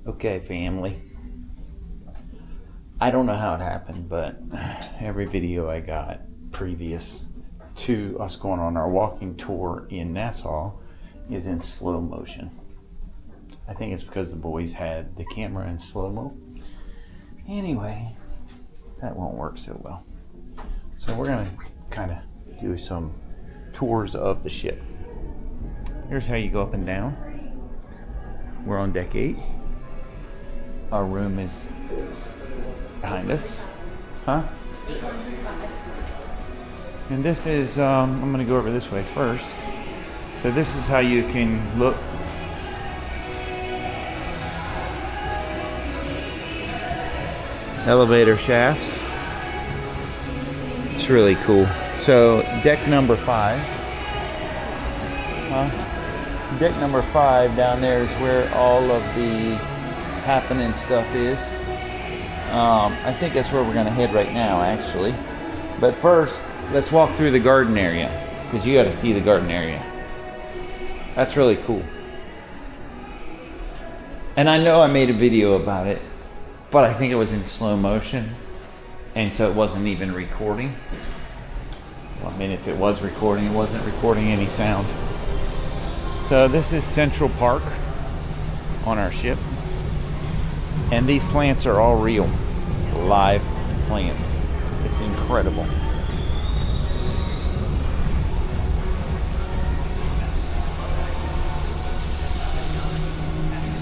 Okay, family. I don't know how it happened, but every video I got previous to us going on our walking tour in Nassau is in slow motion. I think it's because the boys had the camera in slow-mo. Anyway, that won't work so well. So we're gonna kind of do some tours of the ship. Here's how you go up and down. We're on deck 8. Our room is behind us. Huh? And this is, I'm going to go over this way first. So this is how you can look. Elevator shafts. It's really cool. So deck number 5. Deck number 5 down there is where all of the happening stuff is. I think that's where we're going to head right now, actually. But first, let's walk through the garden area, because you got to see the garden area. That's really cool. And I know I made a video about it, but I think it was in slow motion, and so it wasn't even recording. Well, I mean, if it was recording, it wasn't recording any sound. So this is Central Park on our ship. And these plants are all real, live plants. It's incredible.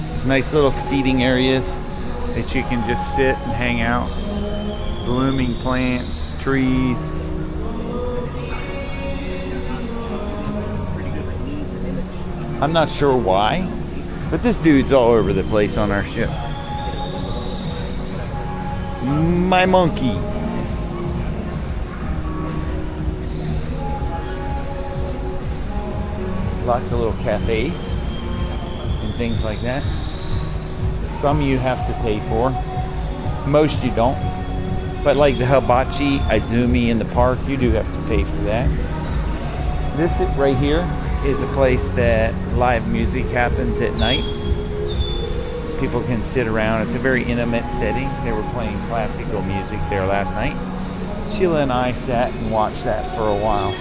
There's nice little seating areas that you can just sit and hang out. Blooming plants, trees. I'm not sure why, but this dude's all over the place on our ship. My monkey. Lots of little cafes and things like that. Some you have to pay for. Most you don't. But like the hibachi, izumi in the park, you do have to pay for that. This right here is a place that live music happens at night. People can sit around. It's a very intimate setting. They were playing classical music there last night. Sheila and I sat and watched that for a while.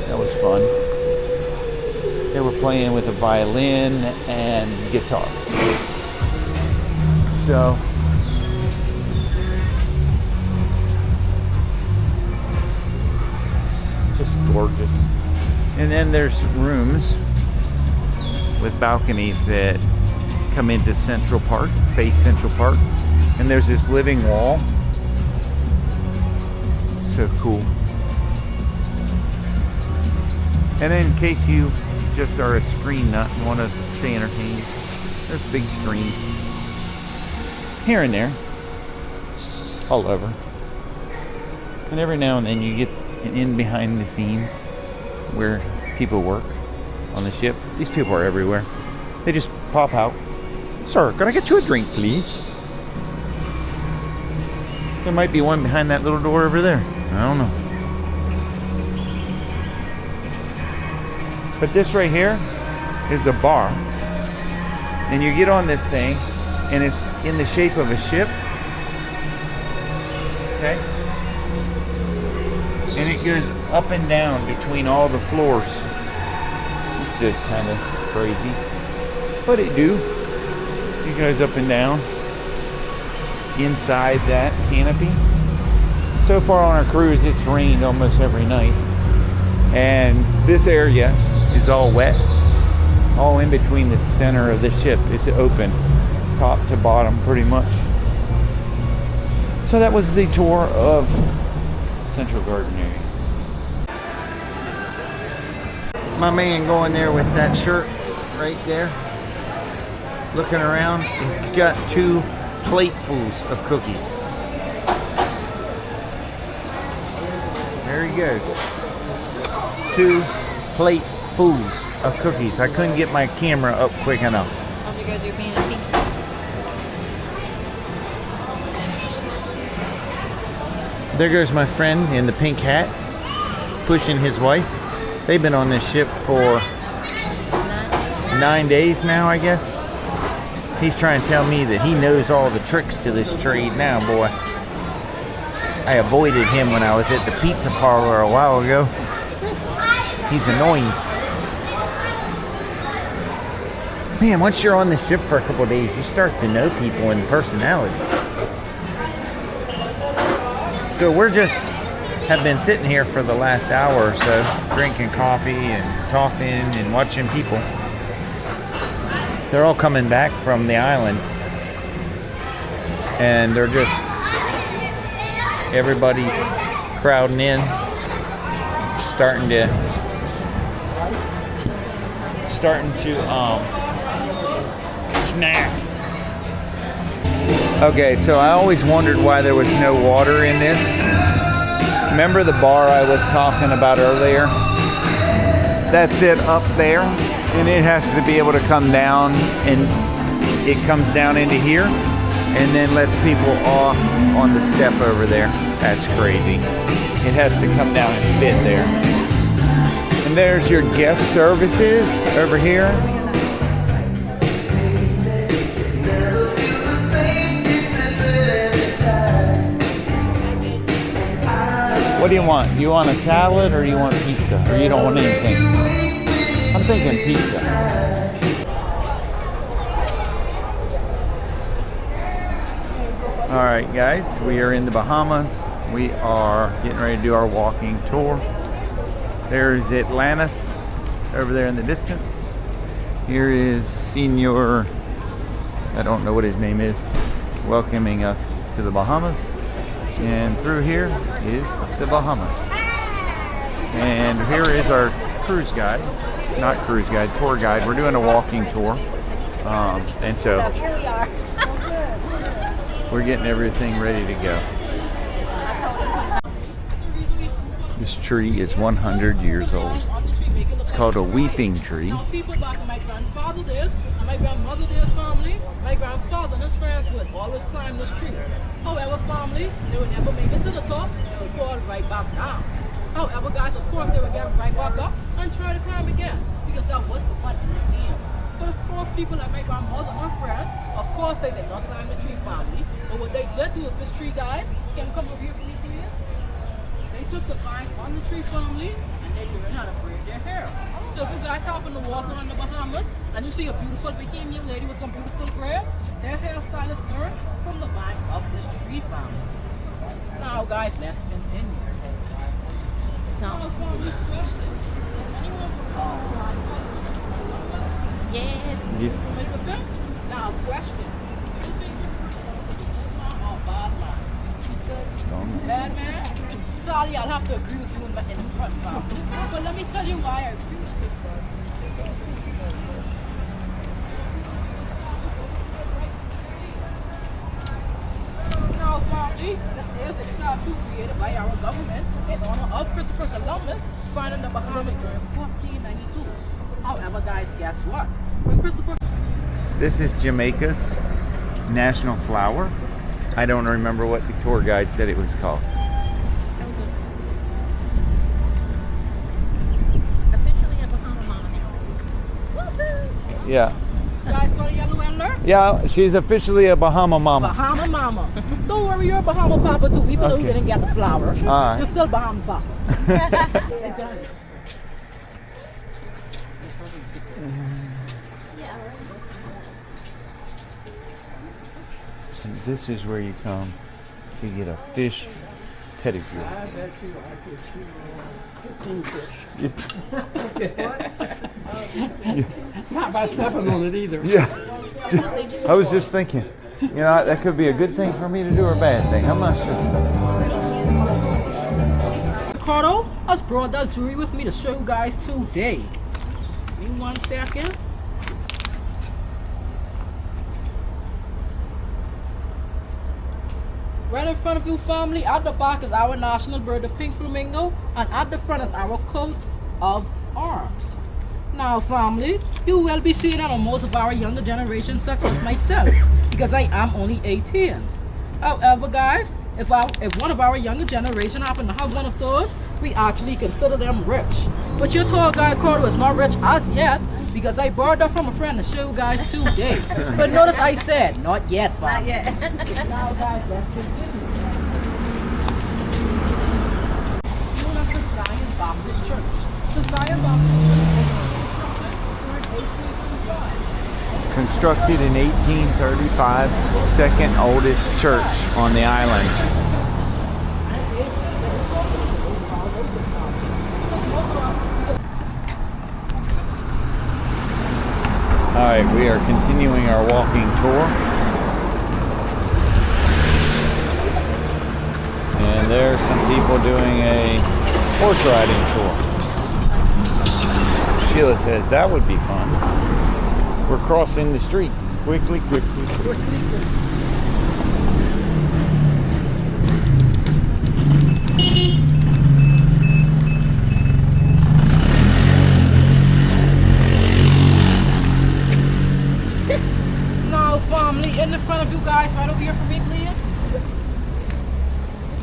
That was fun. They were playing with a violin and guitar. So, it's just gorgeous. And then there's rooms with balconies that come into Central Park, face Central Park, and there's this living wall. It's so cool. And then in case you just are a screen nut and want to stay entertained, there's big screens here and there, all over. And every now and then you get in behind the scenes where people work on the ship. These people are everywhere. They just pop out. Sir, can I get you a drink, please? There might be one behind that little door over there. I don't know. But this right here is a bar. And you get on this thing, and it's in the shape of a ship. Okay? And it goes up and down between all the floors. It's just kind of crazy. But it do. It goes up and down inside that canopy. So far on our cruise, it's rained almost every night. And this area is all wet. All in between the center of the ship is open, top to bottom pretty much. So that was the tour of Central Garden area. My man going there with that shirt right there, looking around. He's got 2 platefuls of cookies. There he goes. 2 platefuls of cookies. I couldn't get my camera up quick enough. I'll have to go do me and pink. There goes my friend in the pink hat, pushing his wife. They've been on this ship for 9 days now, I guess. He's trying to tell me that he knows all the tricks to this trade now, boy. I avoided him when I was at the pizza parlor a while ago. He's annoying. Man, once you're on the ship for a couple of days, you start to know people and personalities. So have been sitting here for the last hour or so, drinking coffee and talking and watching people. They're all coming back from the island, and everybody's crowding in, starting to snack. Okay, so I always wondered why there was no water in this. Remember the bar I was talking about earlier? That's it up there, and it has to be able to come down, and it comes down into here and then lets people off on the step over there. That's crazy. It has to come down and fit there. And there's your guest services over here. What do you want? Do you want a salad or do you want pizza? Or you don't want anything? I'm thinking pizza. All right, guys, we are in the Bahamas. We are getting ready to do our walking tour. There's Atlantis over there in the distance. Here is Senior, I don't know what his name is, welcoming us to the Bahamas. And through here is the Bahamas. And here is our cruise guide. Not cruise guide, tour guide. We're doing a walking tour. And so Here we are. we're getting everything ready to go. This tree is 100 years old. It's called a weeping tree. People back my grandfather days and my grandmother days family, my grandfather and his friends would always climb this tree. However, family, they would never make it to the top, they would fall right back down. However, guys, of course, they would get right back up and try to climb again, because that was the fun in the game. But of course, people like my grandmother and her friends, of course, they did not climb the tree, family. But what they did do with this tree, guys, can you come over here for me, please? They took the vines on the tree, family, and they learned how to braid their hair. So if you guys happen to walk around the Bahamas and you see a beautiful Bahamian lady with some beautiful braids, their hairstyle is learned from the vines of this tree, family. Now, guys, let's continue. No. Yes. Yeah. Now, question. Oh, bad man. Bad man? Sorry, I'll have to agree with you in the front, family. But let me tell you why I agree with you. Now, family, this is a statue created by our government in honor of Christopher Columbus finding the Bahamas during 1492. However, guys, guess what? When Christopher... This is Jamaica's national flower. I don't remember what the tour guide said it was called. Officially a Bahama mama now. Woohoo! Yeah. You guys got a yellow alert? Yeah, she's officially a Bahama mama. Bahama mama. Don't worry, you're a Bahama papa too, even though you Okay. didn't get the flower. Alright. You're still Bahama papa. It does. And this is where you come to get a fish pedicure. I bet you I could see 15 fish. Not by stepping on it either. Yeah. I was just thinking, you know, that could be a good thing for me to do or a bad thing. I'm not sure. Ricardo has brought that jewelry with me to show you guys today. Give me 1 second. Right in front of you, family, at the back is our national bird, the pink flamingo, and at the front is our coat of arms. Now, family, you will be seeing that on most of our younger generation, such as myself, because I am only 18. However, guys, if one of our younger generation happen to have one of those, we actually consider them rich. But your tour guide Coco is not rich as yet, because I borrowed that from a friend to show you guys today. But notice I said, not yet, fam. Not yet. Now, guys, let's continue. Known as the Zion Baptist Church. The Zion Baptist Church was Constructed in 1835, second oldest church on the island. Alright, we are continuing our walking tour. And there are some people doing a horse riding tour. Sheila says that would be fun. We're crossing the street. Quickly. Now, family, in the front of you guys, right over here for me, please.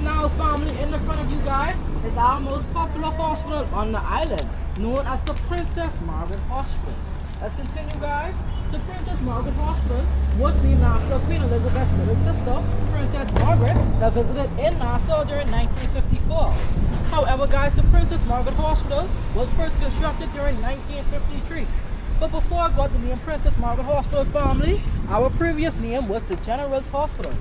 Now, family, in the front of you guys is our most popular hospital on the island, known as the Princess Margaret Hospital. Let's continue, guys. The Princess Margaret Hospital was named after Queen Elizabeth's little sister, Princess Margaret, that visited in Nassau during 1954. However, guys, the Princess Margaret Hospital was first constructed during 1953. But before I got the name Princess Margaret Hospital, family, our previous name was the General's Hospital.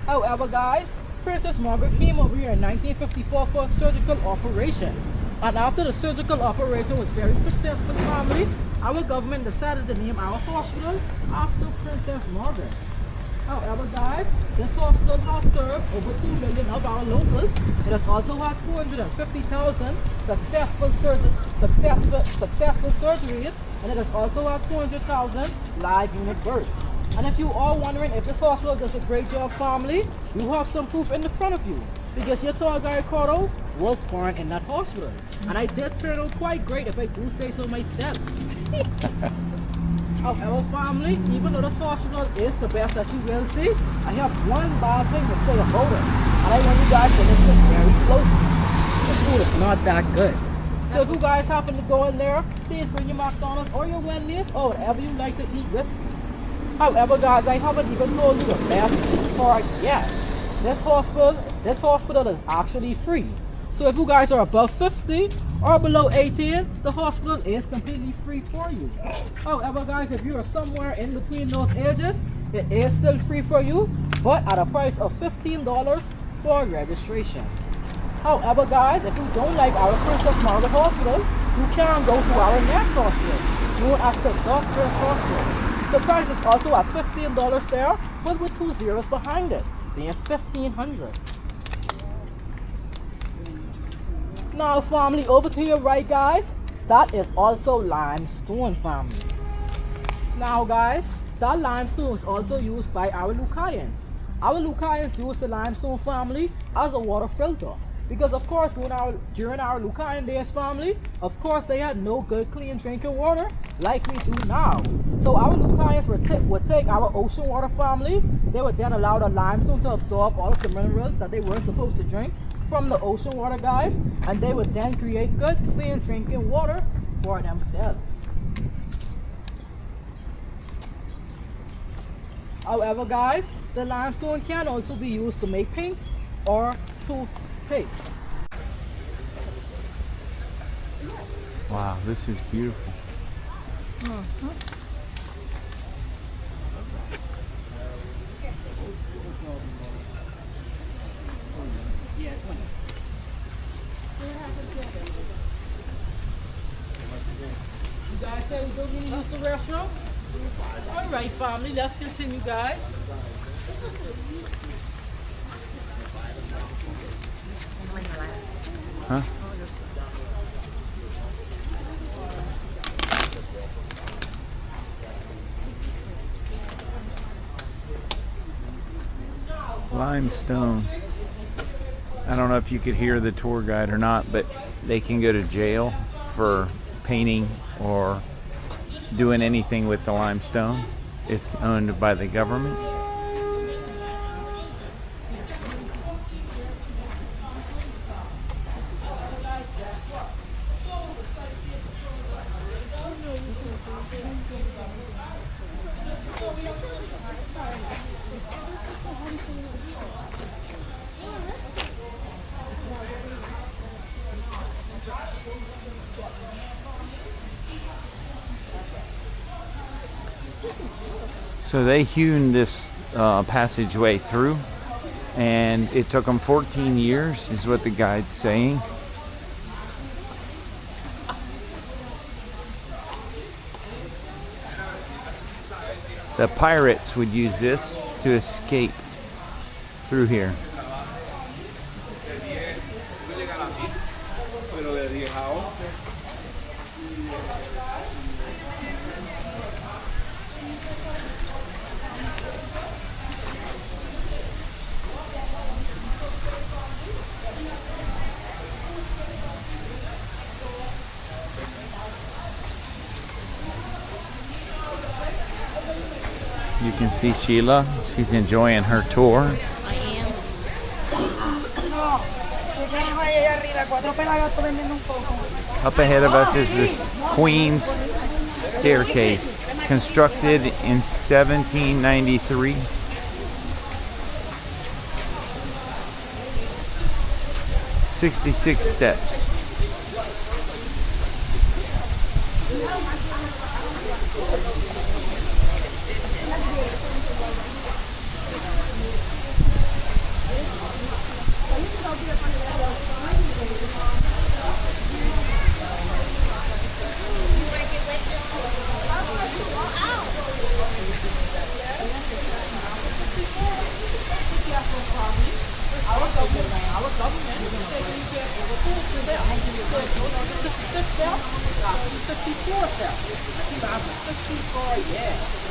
However, guys, Princess Margaret came over here in 1954 for a surgical operation. And after the surgical operation was very successful, family, our government decided to name our hospital after Princess Margaret. However, guys, this hospital has served over 2 million of our locals. It has also had 450,000 successful surgeries, and it has also had 200,000 live unit births. And if you are wondering if this hospital does a great job, family, you have some proof in the front of you. Because your tall guy, Coco, was born in that hospital. And I did turn out quite great, if I do say so myself. However, family, even though this hospital is the best that you will see, I have one bad thing to say about it. And I want you guys to listen very closely. The food is not that good. So if you guys happen to go in there, please bring your McDonald's or your Wendy's or whatever you like to eat with you. However, guys, I haven't even told you the best part yet. This hospital is actually free. So if you guys are above 50 or below 18, the hospital is completely free for you. However, guys, if you are somewhere in between those ages, it is still free for you, but at a price of $15 for registration. However, guys, if you don't like our Princess Margaret Hospital, you can go to our next hospital, known as the Doctor's Hospital. The price is also at $15 there, but with 2 zeros behind it, being $1,500. Now, family, over to your right, guys, that is also limestone, family. Now, guys, that limestone is also used by our Lucayans. Our Lucayans use the limestone, family, as a water filter. Because of course, during our Lucayan days, family, of course they had no good clean drinking water like we do now. So our Lucayans would take our ocean water, family. They would then allow the limestone to absorb all of the minerals that they weren't supposed to drink from the ocean water, guys. And they would then create good clean drinking water for themselves. However, guys, the limestone can also be used to make paint or toothpaste. Wow, this is beautiful. You guys said we don't need to use the restroom? Alright, family, let's continue, guys. Huh? Limestone. I don't know if you could hear the tour guide or not, but they can go to jail for painting or doing anything with the limestone. It's owned by the government. So they hewn this passageway through, and it took them 14 years, is what the guide's saying. The pirates would use this to escape through here. You can see Sheila. She's enjoying her tour. I am. Up ahead of us is this Queen's Staircase, constructed in 1793. 66 steps.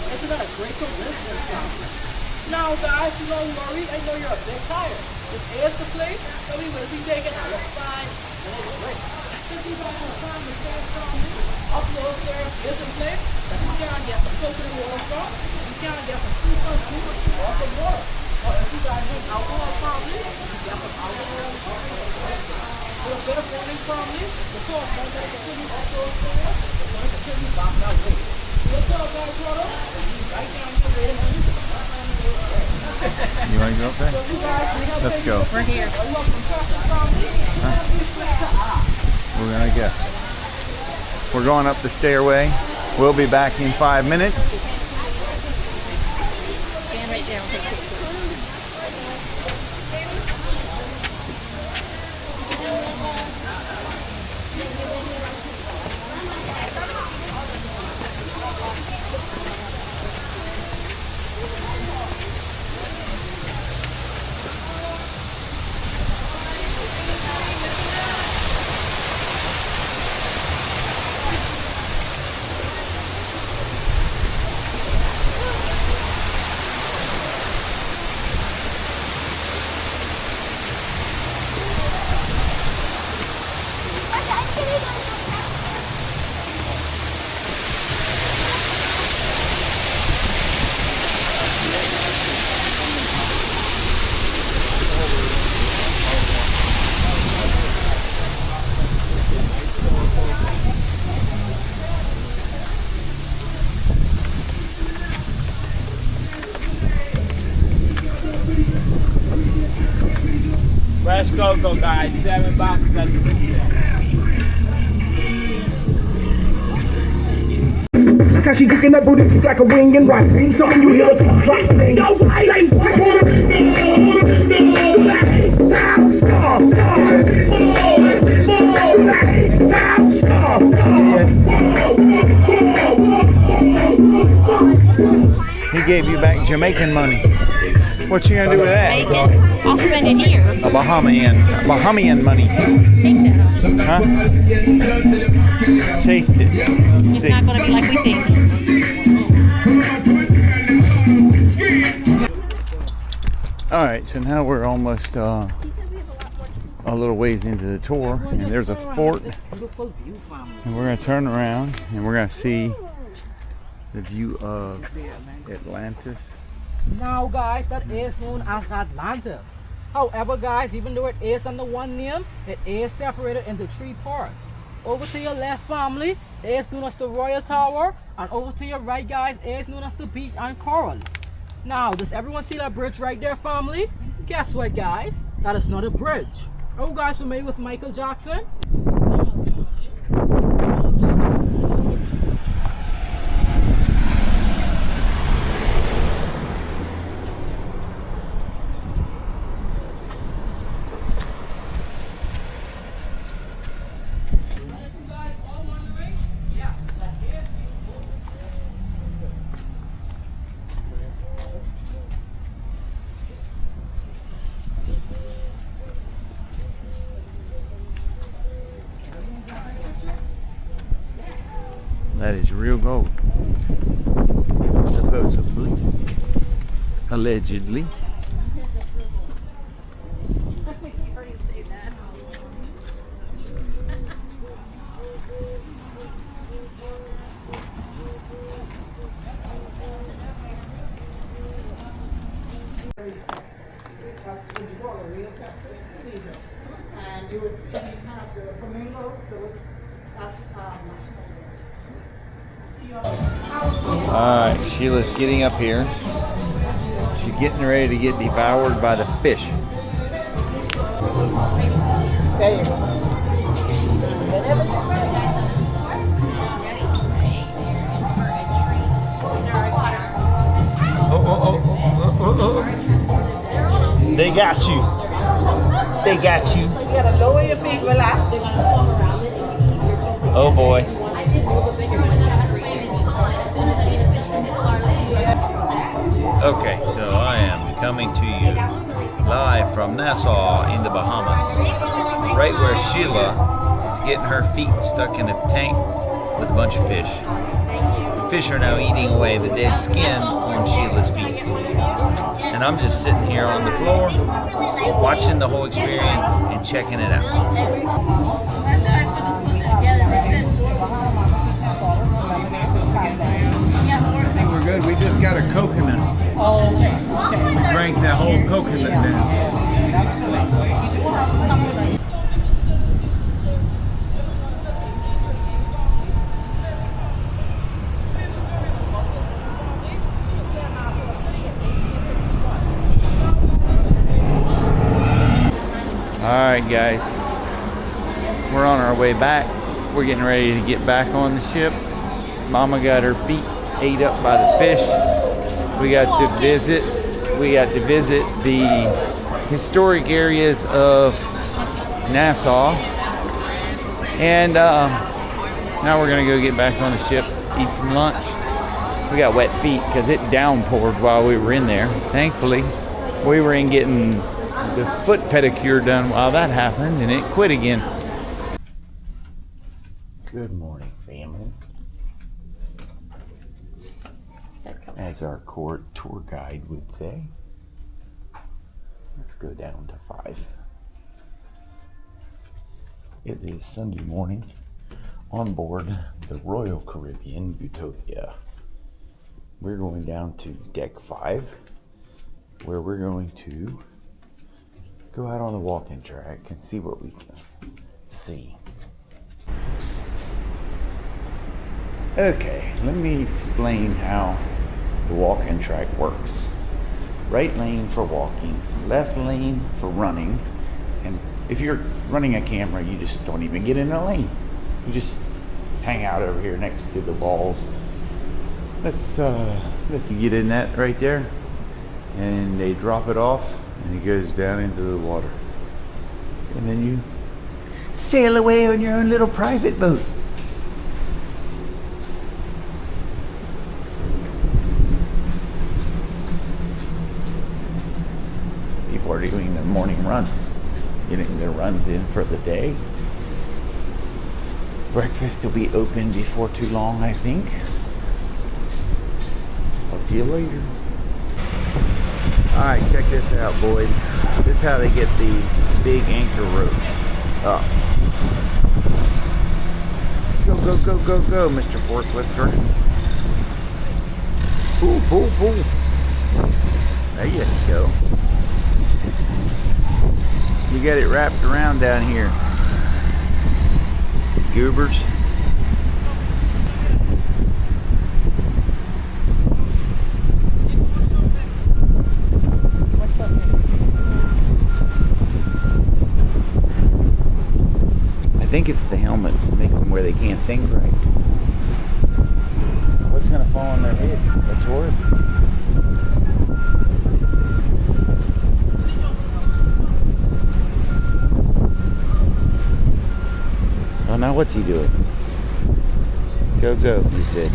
Isn't that a great coincidence? Now, guys, don't worry. I know you're a bit tired. This is the place that we will be taking our fine little break. Since you guys will find the stairs from me, up those stairs is a place that you can get some coconut water from. You can get some fruit from food or some water. Or if you guys drink alcohol from me, you can get some alcohol from me. For a bit of warning from me, the talk won't continue up those stairs. It's going to continue back that way. What's up, guys, brother? Right down here waiting on you. You want to go up there? Let's go. We're here. We're gonna go. We're going up the stairway. We'll be back in 5 minutes. Stand right there. We'll take pictures. Fresh Coco, guys, $7 at the Cause she kicking that booty like a wing and right. Something you hear the drop sing. No way, like He gave you back Jamaican money. What you gonna do with that? Make it. I'll spend it here. A Bahamian money. Take that. Huh? Taste it. It's not going to be like we think. All right, so now we're almost a little ways into the tour, and there's a fort, Beautiful view, family. and we're gonna turn around and we're gonna see the view of Atlantis. Now, guys, that is known as Atlantis. However, guys, even though it is under one name, it is separated into 3 parts. Over to your left, family, is known as the Royal Tower, and over to your right, guys, is known as the Beach and Coral. Now, does everyone see that bridge right there, family? Guess what, guys? That is not a bridge. Are you guys familiar with Michael Jackson? That is real gold. Supposedly. Allegedly. And you would see you have the flamingos, those, that's Alright, Sheila's getting up here. She's getting ready to get devoured by the fish. there you go. They got you. They got you. You gotta lower your feet, relax. Oh boy. Okay, so I am coming to you live from Nassau in the Bahamas. Right where Sheila is getting her feet stuck in a tank with a bunch of fish. The fish are now eating away the dead skin on Sheila's feet. And I'm just sitting here on the floor, watching the whole experience and checking it out. I think we're good. We just got a coconut. Oh, okay. We drank that whole coconut down. Alright guys, we're on our way back. We're getting ready to get back on the ship. Mama got her feet ate up by the fish. We got to visit the historic areas of Nassau. And now we're gonna go get back on the ship, eat some lunch. We got wet feet because it downpoured while we were in there. Thankfully, we were in getting the foot pedicure done while that happened, and it quit again. Good morning, family. As our court tour guide would say. Let's go down to 5. It is Sunday morning on board the Royal Caribbean Utopia. We're going down to deck 5, where we're going to go out on the walking track and see what we can see. Okay, let me explain how the walking track works. Right lane for walking, left lane for running, and if you're running a camera, you just don't even get in a lane. You just hang out over here next to the balls. Let's get in that right there, and they drop it off, and it goes down into the water, and then you sail away on your own little private boat. People are doing their morning runs, getting their runs in for the day. Breakfast will be open before too long, I think. Talk to you later. Alright, check this out, boys. This is how they get the big anchor rope up. Go, go, go, go, go, Mr. Forklifter. Pull, pull, pull. There you go. You got it wrapped around down here. Goobers. I think it's the helmets that makes them where they can't think right. What's gonna fall on their head? A tourist? Oh, now what's he doing? Go, go, he said.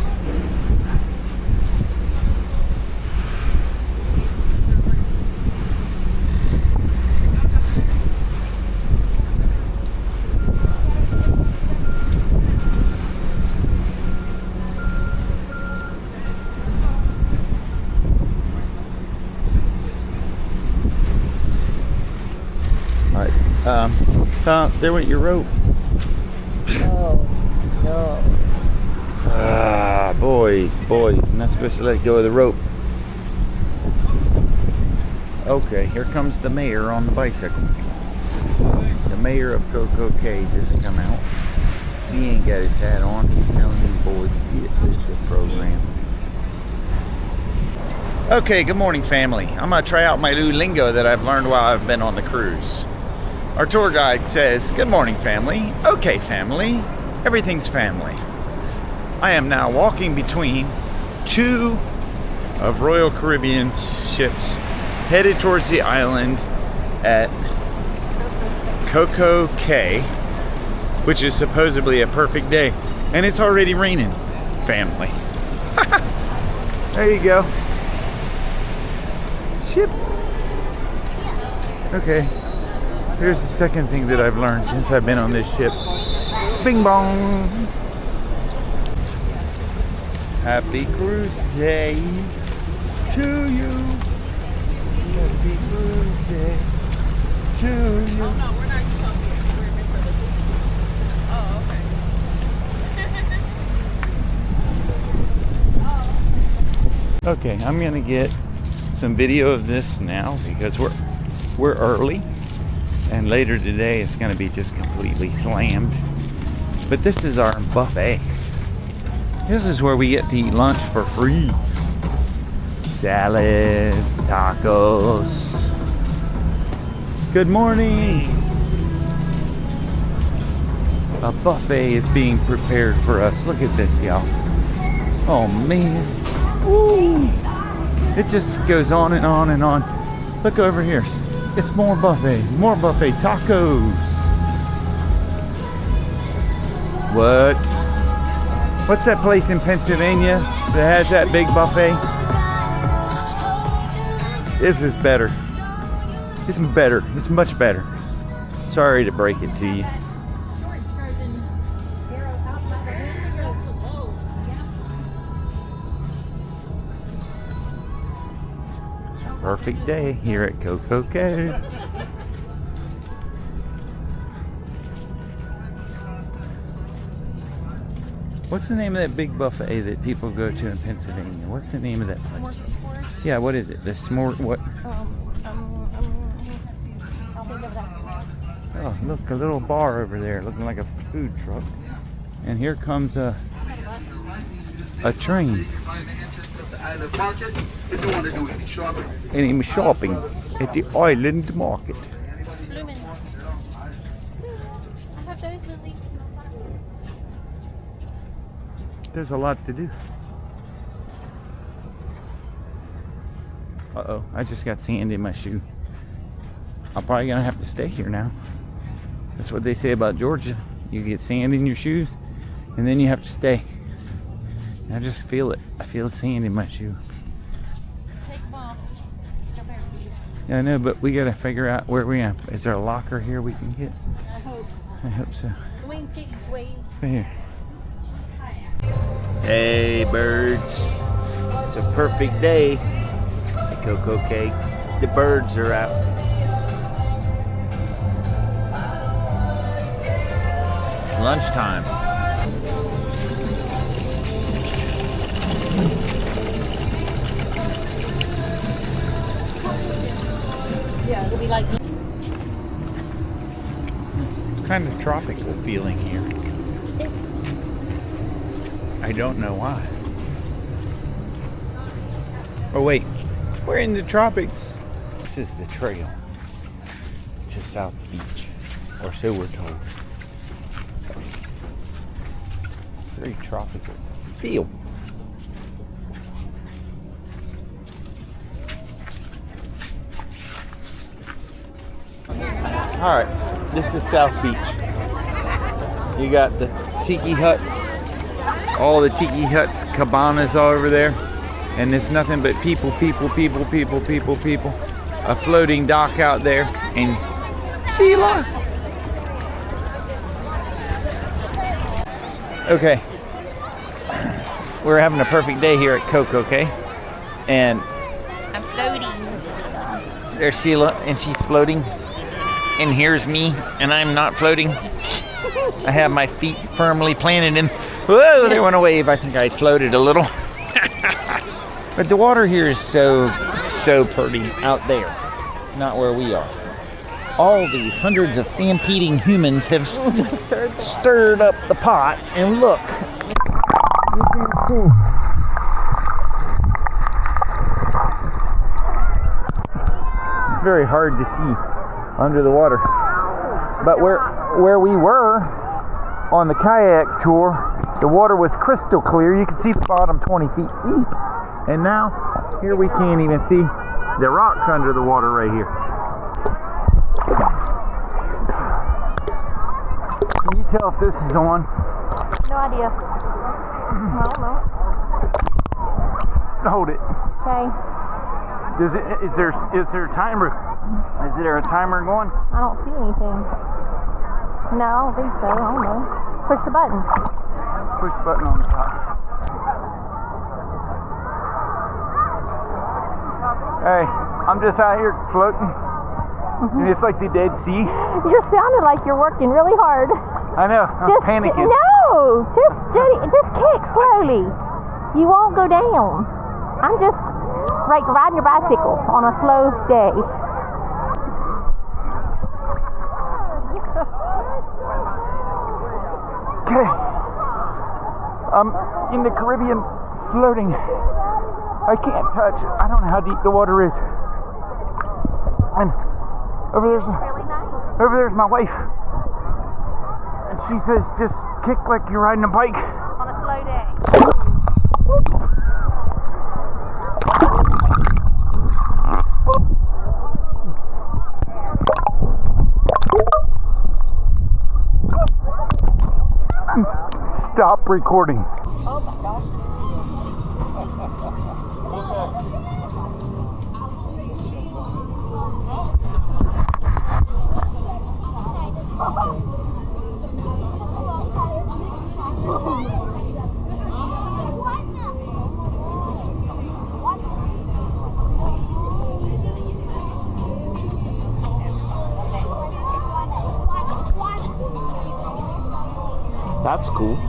There went your rope. Oh, no. Ah, boys. I'm not supposed to let go of the rope. Okay, here comes the mayor on the bicycle. The mayor of Coco K just come out. He ain't got his hat on. He's telling these boys to get with the program. Okay, good morning, family. I'm gonna try out my new lingo that I've learned while I've been on the cruise. Our tour guide says, "Good morning, family." Okay, family. Everything's family. I am now walking between two of Royal Caribbean's ships headed towards the island at Coco K, which is supposedly a perfect day. And it's already raining, family. There you go. Ship. Okay. Here's the second thing that I've learned since I've been on this ship. Bing bong. Happy cruise day to you. Happy cruise day to you. Oh, no, we're not Utopia. We're in Utopia. Oh, okay. Okay, I'm gonna get some video of this now because we're early, and later today it's gonna be just completely slammed. But this is our buffet. This is where we get to eat lunch for free. Salads, tacos. Good morning. A buffet is being prepared for us. Look at this, y'all. Oh man. Ooh. It just goes on and on and on. Look over here. It's more buffet tacos. What? What's that place in Pennsylvania that has that big buffet? This is better. It's better. It's much better. Sorry to break it to you. It's a perfect day here at Coco K. What's the name of that big buffet that people go to in Pennsylvania? What's the name of that place? Yeah, what is it? The s'more, what? I'll think of that. Oh, look, a little bar over there looking like a food truck. And here comes a train. Any shopping at the island market. Blooming. I have those lilies. There's a lot to do. Uh-oh, I just got sand in my shoe. I'm probably gonna have to stay here now. That's what they say about Georgia. You get sand in your shoes, and then you have to stay. And I just feel it. I feel sand in my shoe. Take them off. Go back. Yeah, I know, but we gotta figure out where we are. Is there a locker here we can get? I hope. I hope so. Swing pig waves. Right here. Hey, birds. It's a perfect day at Coco K. The birds are out. It's lunchtime. Yeah, it'll be like. It's kind of tropical feeling here. I don't know why. Oh wait, we're in the tropics. This is the trail to South Beach, or so we're told. It's very tropical still. All right, this is South Beach. You got the tiki huts. All the tiki huts, cabanas all over there. And it's nothing but people. A floating dock out there. And Sheila. Okay. We're having a perfect day here at Coco, okay? And I'm floating. there's Sheila, and she's floating. And here's me, and I'm not floating. I have my feet firmly planted in. Whoa, they went a wave. I think I floated a little. But the water here is so pretty out there, not where we are. All these hundreds of stampeding humans have stirred up the pot, and look. It's very hard to see under the water. But where we were on the kayak tour, the water was crystal clear. You could see the bottom 20 feet deep. And now, here we can't even see the rocks under the water right here. Can you tell if this is on? No idea. I don't know. Hold it. Okay. Is there a timer? Is there a timer going? I don't see anything. No, I don't think so. I don't know. Push the button. Push the button on the top. Hey, I'm just out here floating. And it's like the Dead Sea. You're sounding like you're working really hard. I know, I'm panicking. No, just kick slowly. You won't go down. I'm just like riding your bicycle on a slow day. Okay. I'm in the Caribbean floating. I can't touch. I don't know how deep the water is. And over there's my wife. And she says, just kick like you're riding a bike. On a slow day. Stop recording. Oh my gosh. That's cool.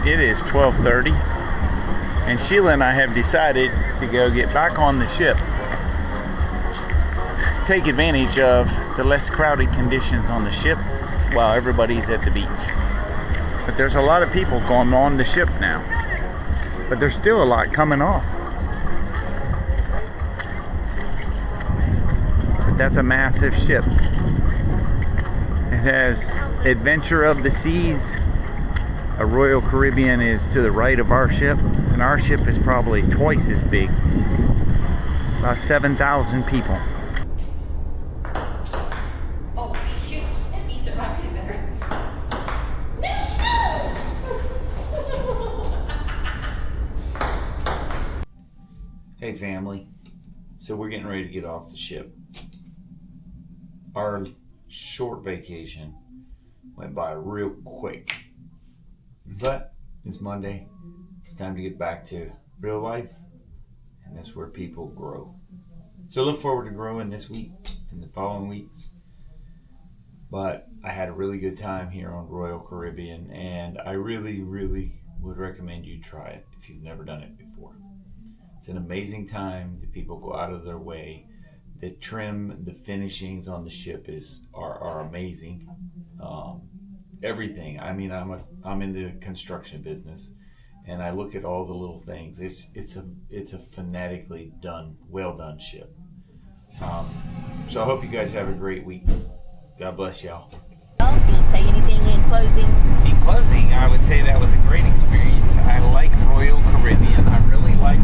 It is 12:30 and Sheila and I have decided to go get back on the ship, take advantage of the less crowded conditions on the ship while everybody's at the beach. But there's a lot of people going on the ship now, but there's still a lot coming off. But that's a massive ship. It has Adventure of the Seas. A Royal Caribbean is to the right of our ship, and our ship is probably twice as big. About 7,000 people. Oh shoot, that means it might be better. Hey family, so we're getting ready to get off the ship. Our short vacation went by real quick. But it's Monday. It's time to get back to real life, and that's where people grow. So look forward to growing this week and the following weeks. But I had a really good time here on Royal Caribbean, and I really would recommend you try it if you've never done it before. It's an amazing time. The people go out of their way. The trim, the finishings on the ship are amazing. Everything. I mean, I'm in the construction business, and I look at all the little things. It's a phonetically well done ship. So I hope you guys have a great week. God bless y'all. Can you say anything in closing? In closing, I would say that was a great experience. I like Royal Caribbean. I really like